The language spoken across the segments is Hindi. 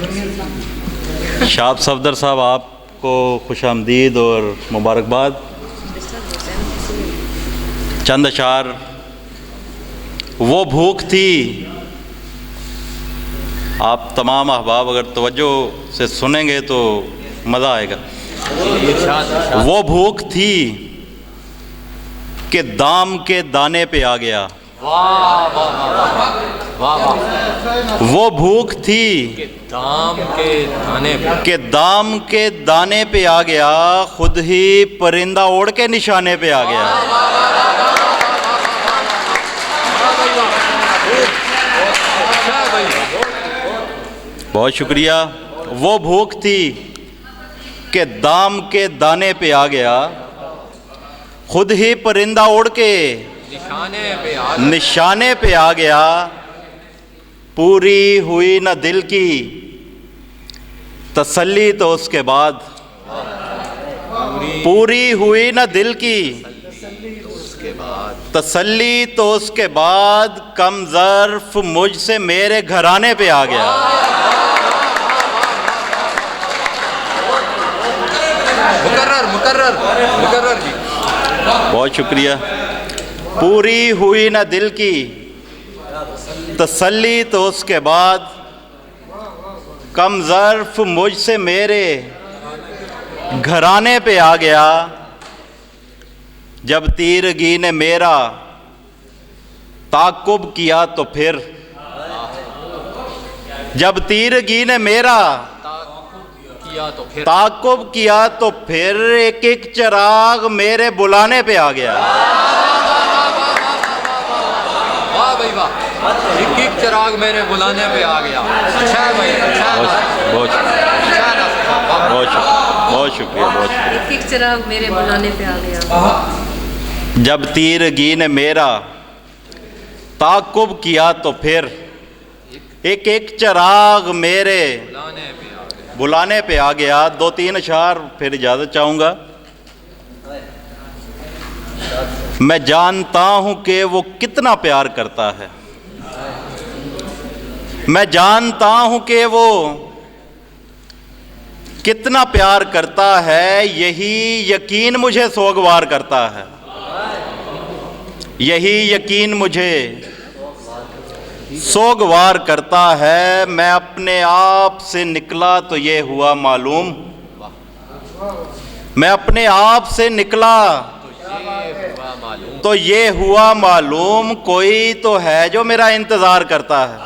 शाह सफदर साहब, आपको खुशामदीद और मुबारकबाद। चंद अशार। वो भूख थी, आप तमाम अहबाब अगर तवज्जो से सुनेंगे तो मज़ा आएगा। वो भूख थी कि दाम के दाने पे आ गया। वो भूख थी कि दाम के दाने पे आ गया, खुद ही परिंदा उड़ के निशाने पे आ गया। बहुत शुक्रिया। वो भूख थी कि दाम के दाने पे आ गया, खुद ही परिंदा उड़ के निशाने पे आ गया। पूरी हुई न दिल की तसल्ली तो उसके बाद, पूरी हुई न दिल की तसल्ली तो उसके बाद, कम ज़र्फ मुझसे मेरे घराने पे आ गया। मुकर्रर जी, बहुत शुक्रिया। पूरी हुई न दिल की तसल्ली तो उसके बाद, कम ज़र्फ मुझसे मेरे घराने पे आ गया। जब तीरगी ने मेरा ताक़ुब किया तो फिर, जब तीरगी ने मेरा ताक़ुब किया तो फिर, एक एक चिराग मेरे बुलाने पे आ गया। वाह भाई वाह, एक एक चिराग मेरे बुलाने पे आ गया। अच्छा भाई, बहुत शुक्रिया। एक एक चिराग मेरे बुलाने पे आ गया। जब तीरगी ने मेरा ताक़ुब किया तो फिर, एक एक चिराग मेरे बुलाने पे आ गया। दो तीन अशार फिर इजाज़त चाहूँगा। मैं जानता हूँ कि वो कितना प्यार करता है, मैं जानता हूँ कि वो कितना प्यार करता है, यही यकीन मुझे सोगवार करता है, यही यकीन मुझे सोगवार करता है। मैं अपने आप से निकला तो ये हुआ मालूम, मैं अपने आप से निकला तो ये हुआ मालूम, कोई तो है जो मेरा इंतज़ार करता है।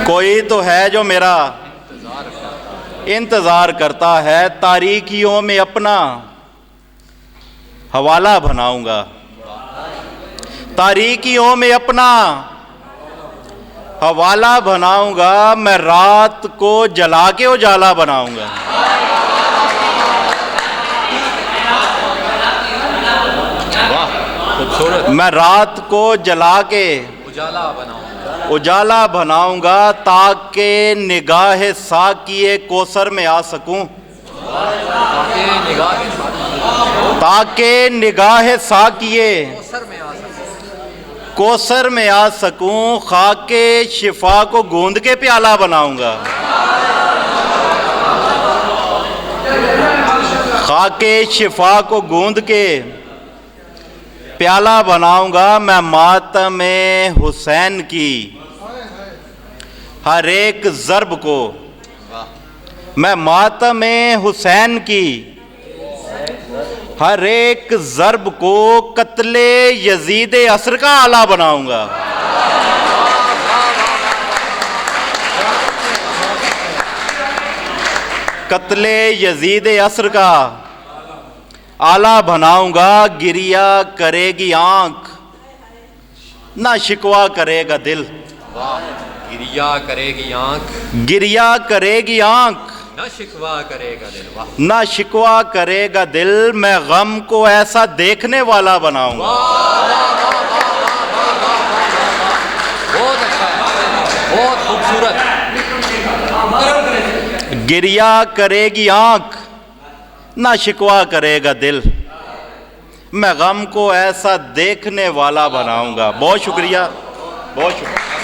कोई तो है जो मेरा इंतज़ार करता है। तारीकियों में अपना हवाला बनाऊंगा, तारीकियों में अपना हवाला बनाऊंगा। मैं रात को जला के उजाला बनाऊंगा। मैं रात को जला के उजाला बनाऊंगा, ताकि निगाह साकिए कोसर में आ सकूं, ताकि निगाह साकिए कोसर में आ सकूं। खाके शिफा को गूंद के प्याला बनाऊंगा, खाके शिफा को गूंद के प्याला बनाऊंगा। मैं मातम हुसैन की हर एक ज़र्ब को, मैं मातम हुसैन की हर एक ज़र्ब को कत्ले यजीद असर का आला बनाऊंगा। कत्ले यजीद असर का आला बनाऊंगा। गिरिया करेगी आंख, ना शिकवा करेगा दिल, गिरिया करेगी आंख, गिरिया करेगी आंख, ना शिकवा करेगा दिल, ना शिकवा करेगा दिल। मैं गम को ऐसा देखने वाला बनाऊंगा। बहुत अच्छा है, बहुत खूबसूरत। गिरिया करेगी आंख, ना शिकवा करेगा दिल। मैं गम को ऐसा देखने वाला बनाऊंगा। बहुत शुक्रिया। बहुत शुक्रिया।